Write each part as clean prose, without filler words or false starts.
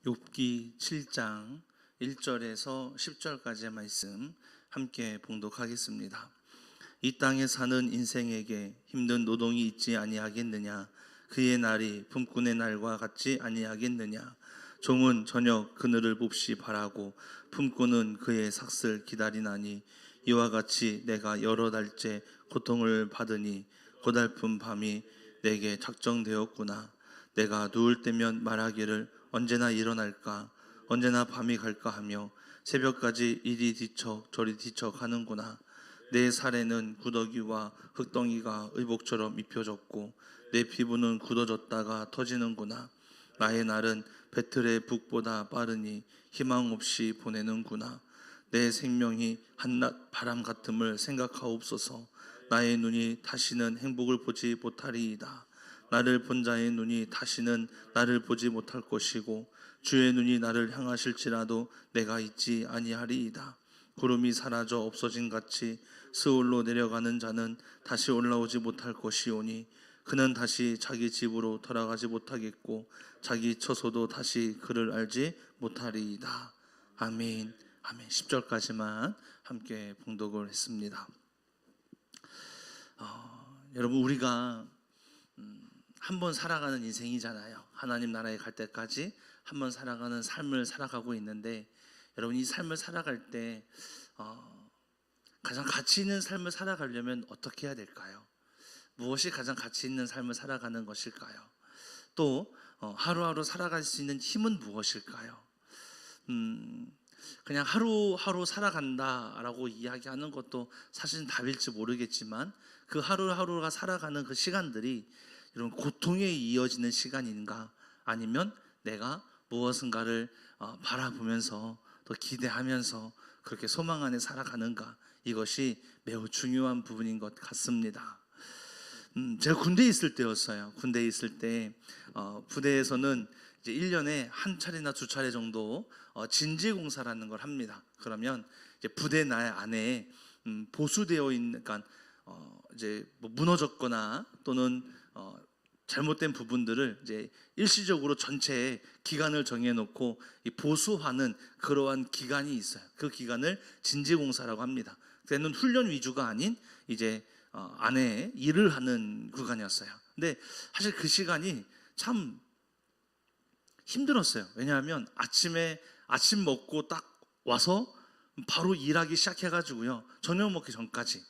욥기 7장 1절에서 10절까지의 말씀 함께 봉독하겠습니다. 이 땅에 사는 인생에게 힘든 노동이 있지 아니하겠느냐? 그의 날이 품꾼의 날과 같지 아니하겠느냐? 종은 저녁 그늘을 몹시 바라고 품꾼은 그의 삭슬 기다리나니 이와 같이 내가 여러 달째 고통을 받으니 고달픈 밤이 내게 작정되었구나. 내가 누울 때면 말하기를 언제나 일어날까, 언제나 밤이 갈까 하며 새벽까지 이리 뒤척 저리 뒤척 하는구나. 내 살에는 구더기와 흙덩이가 의복처럼 입혀졌고 내 피부는 굳어졌다가 터지는구나. 나의 날은 배틀의 북보다 빠르니 희망 없이 보내는구나. 내 생명이 한낮 바람 같음을 생각하옵소서. 나의 눈이 다시는 행복을 보지 못하리이다. 나를 본 자의 눈이 다시는 나를 보지 못할 것이고 주의 눈이 나를 향하실지라도 내가 있지 아니하리이다. 구름이 사라져 없어진 같이 스올로 내려가는 자는 다시 올라오지 못할 것이오니 그는 다시 자기 집으로 돌아가지 못하겠고 자기 처소도 다시 그를 알지 못하리이다. 아멘. 아멘. 10절까지만 함께 봉독을 했습니다. 여러분, 우리가 한번 살아가는 인생이잖아요. 하나님 나라에 갈 때까지 한번 살아가는 삶을 살아가고 있는데, 여러분, 이 삶을 살아갈 때 가장 가치 있는 삶을 살아가려면 어떻게 해야 될까요? 무엇이 가장 가치 있는 삶을 살아가는 것일까요? 또 하루하루 살아갈 수 있는 힘은 무엇일까요? 그냥 하루하루 살아간다라고 이야기하는 것도 사실은 답일지 모르겠지만, 그 하루하루가 살아가는 그 시간들이 이런 고통에 이어지는 시간인가, 아니면 내가 무엇인가를 바라보면서 또 기대하면서 그렇게 소망 안에 살아가는가, 이것이 매우 중요한 부분인 것 같습니다. 제가 군대에 있을 때였어요. 군대에 있을 때 부대에서는 이제 1년에 한 차례나 두 차례 정도 진지공사라는 걸 합니다. 그러면 이제 부대 내 안에 보수되어 있는, 그러니까 이제 뭐 무너졌거나 또는 잘못된 부분들을 이제 일시적으로 전체에 기간을 정해놓고 보수하는 그러한 기간이 있어요. 그 기간을 진지공사라고 합니다. 그때는 훈련 위주가 아닌 이제 안에 일을 하는 구간이었어요. 근데 사실 그 시간이 참 힘들었어요. 왜냐하면 아침 먹고 딱 와서 바로 일하기 시작해가지고요, 저녁 먹기 전까지.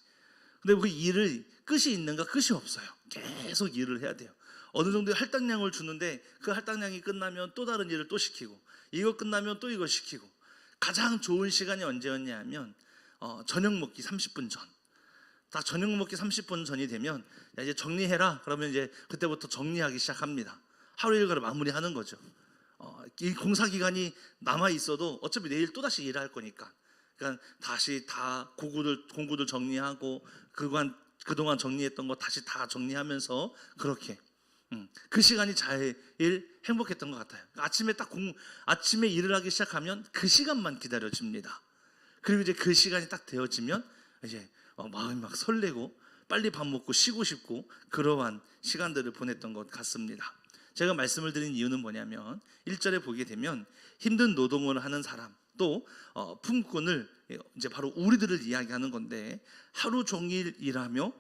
근데 그 일을 끝이 있는가? 끝이 없어요. 계속 일을 해야 돼요. 어느 정도의 할당량을 주는데 그 할당량이 끝나면 또 다른 일을 또 시키고, 이거 끝나면 또 이거 시키고. 가장 좋은 시간이 언제였냐 하면 저녁 먹기 30분 전. 딱 저녁 먹기 30분 전이 되면 야, 이제 정리해라. 그러면 이제 그때부터 정리하기 시작합니다. 하루 일과를 마무리하는 거죠. 이 공사 기간이 남아 있어도 어차피 내일 또 다시 일할 거니까. 그러니까 다시 다 공구들 정리하고 그동안 정리했던 거 다시 다 정리하면서 그렇게 그 시간이 제일 행복했던 것 같아요. 아침에 일을 하기 시작하면 그 시간만 기다려집니다. 그리고 이제 그 시간이 딱 되어지면 이제 마음이 막 설레고 빨리 밥 먹고 쉬고 싶고 그러한 시간들을 보냈던 것 같습니다. 제가 말씀을 드린 이유는 뭐냐면 1절에 보게 되면 힘든 노동을 하는 사람, 또 품꾼을, 이제 바로 우리들을 이야기하는 건데, 하루 종일 일하며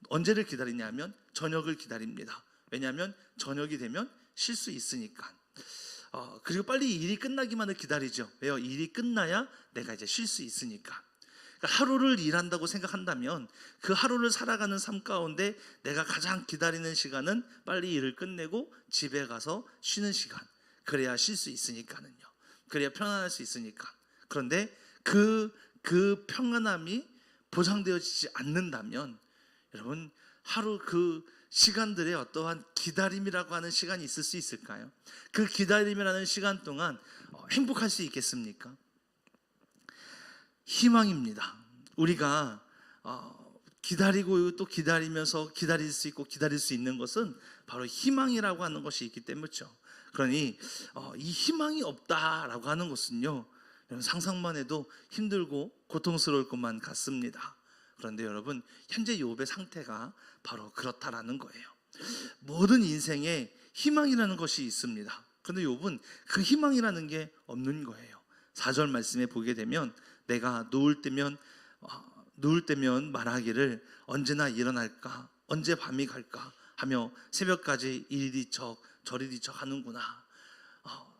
언제를 기다리냐면 저녁을 기다립니다. 왜냐하면 저녁이 되면 쉴 수 있으니까. 그리고 빨리 일이 끝나기만을 기다리죠. 왜요? 일이 끝나야 내가 이제 쉴 수 있으니까. 그러니까 하루를 일한다고 생각한다면 그 하루를 살아가는 삶 가운데 내가 가장 기다리는 시간은 빨리 일을 끝내고 집에 가서 쉬는 시간. 그래야 쉴 수 있으니까는요. 그래야 편안할 수 있으니까. 그런데 그 평안함이 보장되어지지 않는다면, 여러분, 하루 그 시간들의 어떠한 기다림이라고 하는 시간이 있을 수 있을까요? 그 기다림이라는 시간 동안 행복할 수 있겠습니까? 희망입니다. 우리가 기다리고 또 기다리면서 기다릴 수 있고 기다릴 수 있는 것은 바로 희망이라고 하는 것이 있기 때문이죠. 그러니 이 희망이 없다라고 하는 것은요, 상상만 해도 힘들고 고통스러울 것만 같습니다. 그런데 여러분, 현재 욥의 상태가 바로 그렇다라는 거예요. 모든 인생에 희망이라는 것이 있습니다. 그런데 욥은 그 희망이라는 게 없는 거예요. 4절 말씀에 보게 되면 내가 누울 때면 말하기를 언제나 일어날까, 언제 밤이 갈까 하며 새벽까지 이리 뒤척 저리 뒤척 하는구나.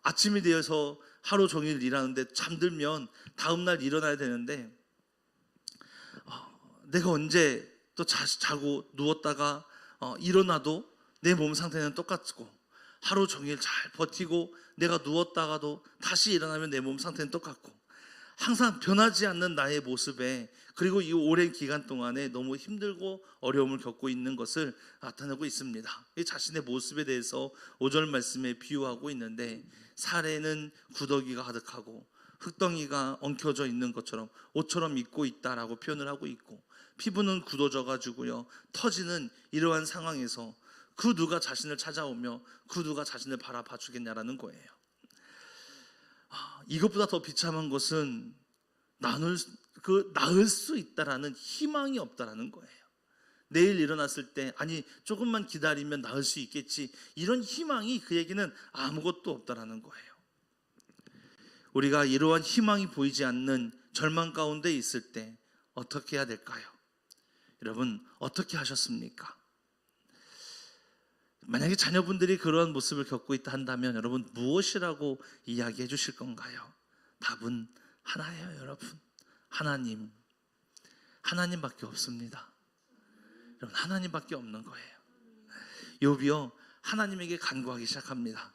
아침이 되어서 하루 종일 일하는데 잠들면 다음날 일어나야 되는데 내가 언제 또 자고 누웠다가 일어나도 내 몸 상태는 똑같고, 하루 종일 잘 버티고 내가 누웠다가도 다시 일어나면 내 몸 상태는 똑같고, 항상 변하지 않는 나의 모습에, 그리고 이 오랜 기간 동안에 너무 힘들고 어려움을 겪고 있는 것을 나타내고 있습니다. 이 자신의 모습에 대해서 5절 말씀에 비유하고 있는데, 살에는 구더기가 가득하고 흙덩이가 엉켜져 있는 것처럼 옷처럼 입고 있다라고 표현을 하고 있고, 피부는 굳어져 가지고요 터지는 이러한 상황에서 그 누가 자신을 찾아오며 그 누가 자신을 바라봐 주겠냐라는 거예요. 이것보다 더 비참한 것은 나을 수 있다라는 희망이 없다라는 거예요. 내일 일어났을 때 아니 조금만 기다리면 나을 수 있겠지, 이런 희망이 그에게는 아무것도 없다라는 거예요. 우리가 이러한 희망이 보이지 않는 절망 가운데 있을 때 어떻게 해야 될까요? 여러분 어떻게 하셨습니까? 만약에 자녀분들이 그러한 모습을 겪고 있다 한다면 여러분 무엇이라고 이야기해 주실 건가요? 답은 하나예요. 여러분, 하나님밖에 없습니다. 여러분 하나님밖에 없는 거예요. 욥이요 하나님에게 간구하기 시작합니다.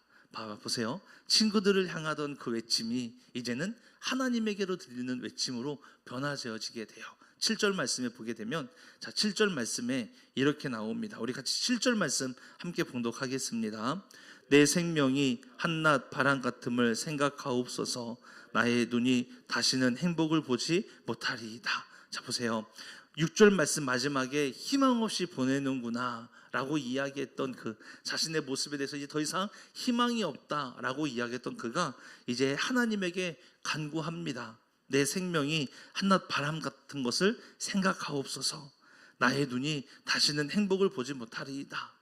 보세요. 친구들을 향하던 그 외침이 이제는 하나님에게로 들리는 외침으로 변화되어지게 돼요. 7절 말씀에 보게 되면 7절 말씀에 이렇게 나옵니다. 우리 같이 7절 말씀 함께 봉독하겠습니다. 내 생명이 한낮 바람 같음을 생각하옵소서. 나의 눈이 다시는 행복을 보지 못하리이다. 자 보세요. 6절 말씀 마지막에 희망 없이 보내는구나 라고 이야기했던 그 자신의 모습에 대해서 이제 더 이상 희망이 없다라고 이야기했던 그가 이제 하나님에게 간구합니다. 내 생명이 한낮 바람 같은 것을 생각하옵소서. 나의 눈이 다시는 행복을 보지 못하리이다.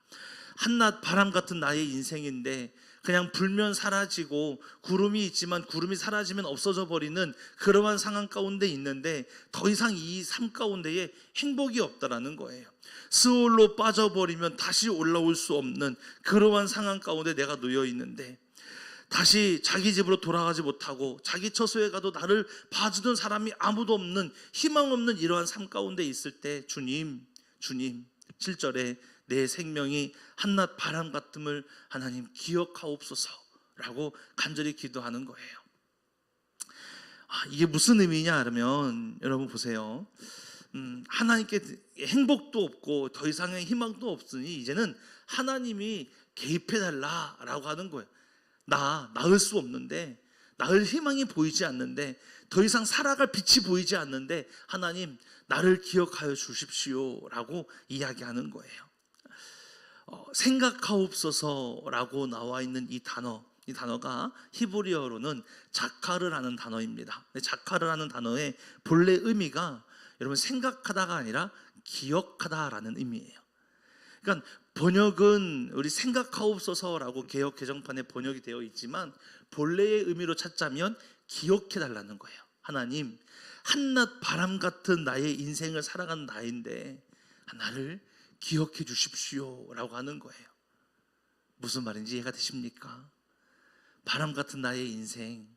한낮 바람 같은 나의 인생인데 그냥 불면 사라지고 구름이 있지만 구름이 사라지면 없어져 버리는 그러한 상황 가운데 있는데 더 이상 이 삶 가운데에 행복이 없다라는 거예요. 스올로 빠져버리면 다시 올라올 수 없는 그러한 상황 가운데 내가 놓여 있는데 다시 자기 집으로 돌아가지 못하고 자기 처소에 가도 나를 봐주던 사람이 아무도 없는 희망 없는 이러한 삶 가운데 있을 때 주님 7절에 내 생명이 한낮 바람 같음을 하나님 기억하옵소서라고 간절히 기도하는 거예요. 이게 무슨 의미냐 하면 여러분 보세요. 하나님께 행복도 없고 더 이상의 희망도 없으니 이제는 하나님이 개입해달라라고 하는 거예요. 나을 수 없는데, 나을 희망이 보이지 않는데, 더 이상 살아갈 빛이 보이지 않는데 하나님 나를 기억하여 주십시오라고 이야기하는 거예요. 생각하옵소서라고 나와 있는 이 단어가 히브리어로는 자카르라는 단어입니다. 자카르라는 단어의 본래 의미가 여러분 생각하다가 아니라 기억하다라는 의미예요. 그러니까 번역은 우리 생각하옵소서라고 개역 개정판에 번역이 되어 있지만 본래의 의미로 찾자면 기억해달라는 거예요. 하나님, 한낮 바람 같은 나의 인생을 살아가는 나인데 나를 기억해 주십시오라고 하는 거예요. 무슨 말인지 이해가 되십니까? 바람 같은 나의 인생,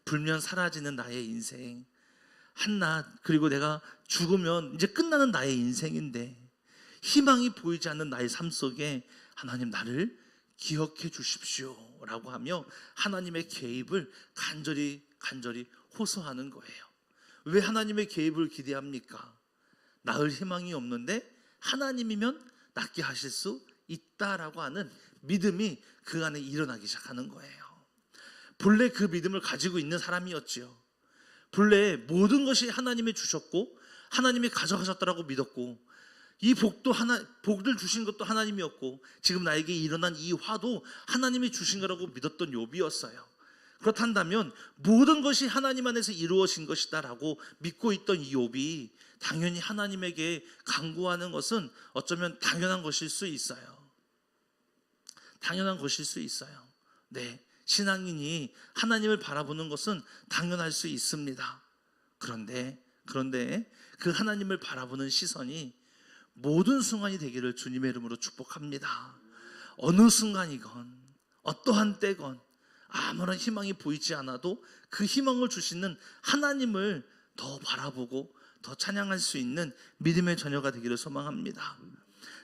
불면 사라지는 나의 인생, 한낮, 그리고 내가 죽으면 이제 끝나는 나의 인생인데 희망이 보이지 않는 나의 삶 속에 하나님 나를 기억해 주십시오라고 하며 하나님의 개입을 간절히 호소하는 거예요. 왜 하나님의 개입을 기대합니까? 나을 희망이 없는데 하나님이면 낫게 하실 수 있다라고 하는 믿음이 그 안에 일어나기 시작하는 거예요. 본래 그 믿음을 가지고 있는 사람이었지요. 본래 모든 것이 하나님이 주셨고 하나님이 가져가셨다라고 믿었고 이 복들 주신 것도 하나님이었고 지금 나에게 일어난 이 화도 하나님이 주신 거라고 믿었던 욥이었어요. 그렇단다면 모든 것이 하나님 안에서 이루어진 것이다라고 믿고 있던 이 욥이 당연히 하나님에게 간구하는 것은 어쩌면 당연한 것일 수 있어요. 당연한 것일 수 있어요. 네, 신앙인이 하나님을 바라보는 것은 당연할 수 있습니다. 그런데 그 하나님을 바라보는 시선이 모든 순간이 되기를 주님의 이름으로 축복합니다. 어느 순간이건 어떠한 때건 아무런 희망이 보이지 않아도 그 희망을 주시는 하나님을 더 바라보고 더 찬양할 수 있는 믿음의 자녀가 되기를 소망합니다.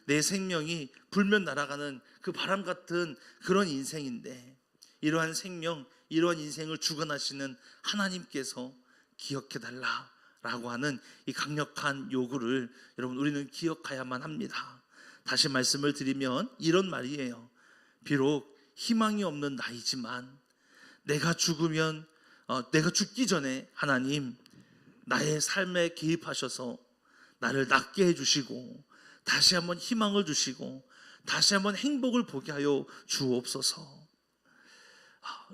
내 생명이 불면 날아가는 그 바람 같은 그런 인생인데, 이러한 생명, 이러한 인생을 주관하시는 하나님께서 기억해달라라고 하는 이 강력한 요구를 여러분 우리는 기억해야만 합니다. 다시 말씀을 드리면 이런 말이에요. 비록 희망이 없는 나이지만 내가 죽기 전에 하나님 나의 삶에 개입하셔서 나를 낫게 해주시고 다시 한번 희망을 주시고 다시 한번 행복을 보게 하여 주옵소서.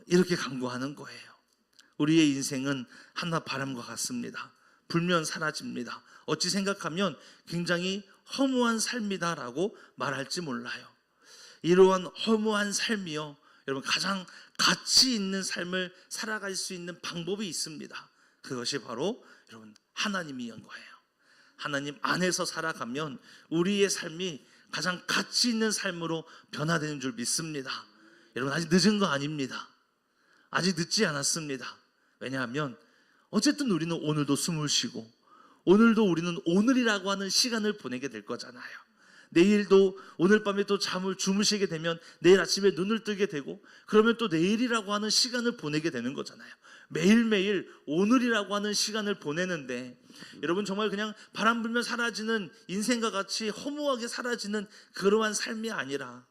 이렇게 간구하는 거예요. 우리의 인생은 하나 바람과 같습니다. 불면 사라집니다. 어찌 생각하면 굉장히 허무한 삶이다라고 말할지 몰라요. 이러한 허무한 삶이요, 여러분 가장 가치 있는 삶을 살아갈 수 있는 방법이 있습니다. 그것이 바로 여러분 하나님이란 거예요. 하나님 안에서 살아가면 우리의 삶이 가장 가치 있는 삶으로 변화되는 줄 믿습니다. 여러분 아직 늦은 거 아닙니다. 아직 늦지 않았습니다. 왜냐하면 어쨌든 우리는 오늘도 숨을 쉬고 오늘도 우리는 오늘이라고 하는 시간을 보내게 될 거잖아요. 내일도 오늘 밤에 또 잠을 주무시게 되면 내일 아침에 눈을 뜨게 되고 그러면 또 내일이라고 하는 시간을 보내게 되는 거잖아요. 매일매일 오늘이라고 하는 시간을 보내는데 여러분 정말 그냥 바람 불면 사라지는 인생과 같이 허무하게 사라지는 그러한 삶이 아니라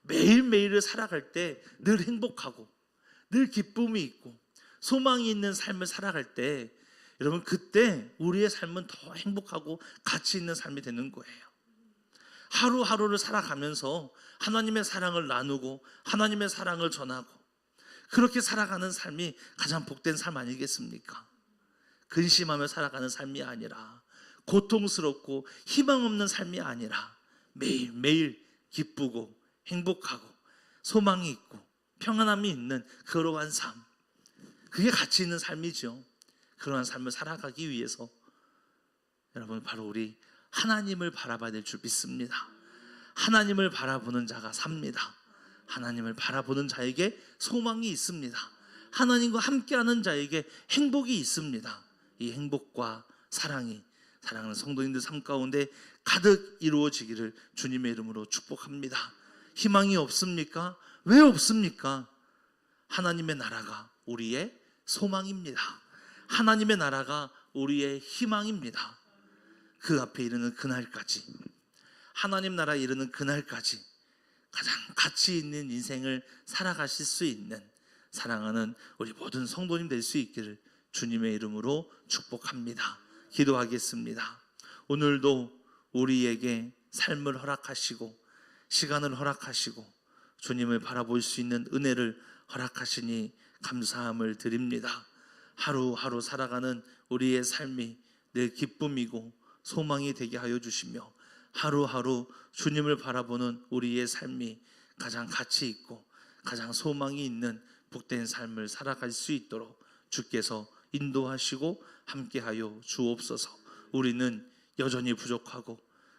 매일매일을 살아갈 때 늘 행복하고 늘 기쁨이 있고 소망이 있는 삶을 살아갈 때 여러분 그때 우리의 삶은 더 행복하고 가치 있는 삶이 되는 거예요. 하루하루를 살아가면서 하나님의 사랑을 나누고 하나님의 사랑을 전하고 그렇게 살아가는 삶이 가장 복된 삶 아니겠습니까? 근심하며 살아가는 삶이 아니라 고통스럽고 희망 없는 삶이 아니라 매일매일 기쁘고 행복하고 소망이 있고 평안함이 있는 그러한 삶, 그게 가치 있는 삶이죠. 그러한 삶을 살아가기 위해서 여러분 바로 우리 하나님을 바라봐야 될 줄 믿습니다. 하나님을 바라보는 자가 삽니다. 하나님을 바라보는 자에게 소망이 있습니다. 하나님과 함께하는 자에게 행복이 있습니다. 이 행복과 사랑이 사랑하는 성도님들 삶 가운데 가득 이루어지기를 주님의 이름으로 축복합니다. 희망이 없습니까? 왜 없습니까? 하나님의 나라가 우리의 소망입니다. 하나님의 나라가 우리의 희망입니다. 그 앞에 이르는 그날까지, 하나님 나라에 이르는 그날까지 가장 가치 있는 인생을 살아가실 수 있는 사랑하는 우리 모든 성도님 될 수 있기를 주님의 이름으로 축복합니다. 기도하겠습니다. 오늘도 우리에게 삶을 허락하시고 시간을 허락하시고 주님을 바라볼 수 있는 은혜를 허락하시니 감사함을 드립니다. 하루하루 살아가는 우리의 삶이 늘 기쁨이고 소망이 되게 하여 주시며 하루하루 주님을 바라보는 우리의 삶이 가장 가치 있고 가장 소망이 있는 복된 삶을 살아갈 수 있도록 주께서 인도하시고 함께하여 주옵소서. 우리는 여전히 부족하고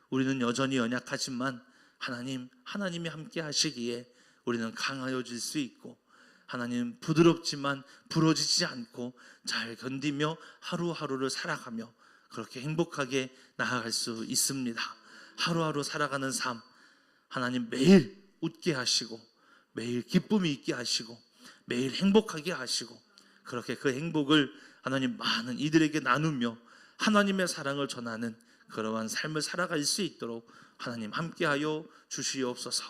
우리는 여전히 연약하지만 하나님이 함께 하시기에 우리는 강하여질 수 있고 하나님 부드럽지만 부러지지 않고 잘 견디며 하루하루를 살아가며 그렇게 행복하게 나아갈 수 있습니다. 하루하루 살아가는 삶 하나님 매일 웃게 하시고 매일 기쁨이 있게 하시고 매일 행복하게 하시고 그렇게 그 행복을 하나님 많은 이들에게 나누며 하나님의 사랑을 전하는 그러한 삶을 살아갈 수 있도록 하나님 함께하여 주시옵소서.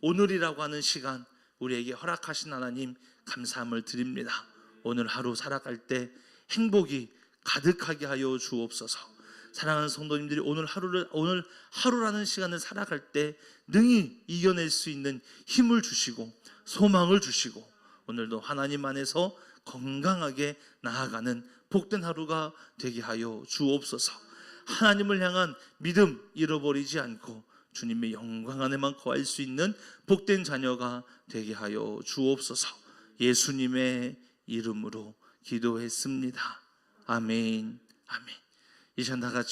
오늘이라고 하는 시간 우리에게 허락하신 하나님 감사함을 드립니다. 오늘 하루 살아갈 때 행복이 가득하게 하여 주옵소서. 사랑하는 성도님들이 오늘 하루라는 시간을 살아갈 때 능히 이겨낼 수 있는 힘을 주시고 소망을 주시고 오늘도 하나님 안에서 건강하게 나아가는 복된 하루가 되게 하여 주옵소서. 하나님을 향한 믿음 잃어버리지 않고 주님의 영광 안에만 거할 수 있는 복된 자녀가 되게 하여 주옵소서. 예수님의 이름으로 기도했습니다. 아멘. 아멘. 이 시간 다 같이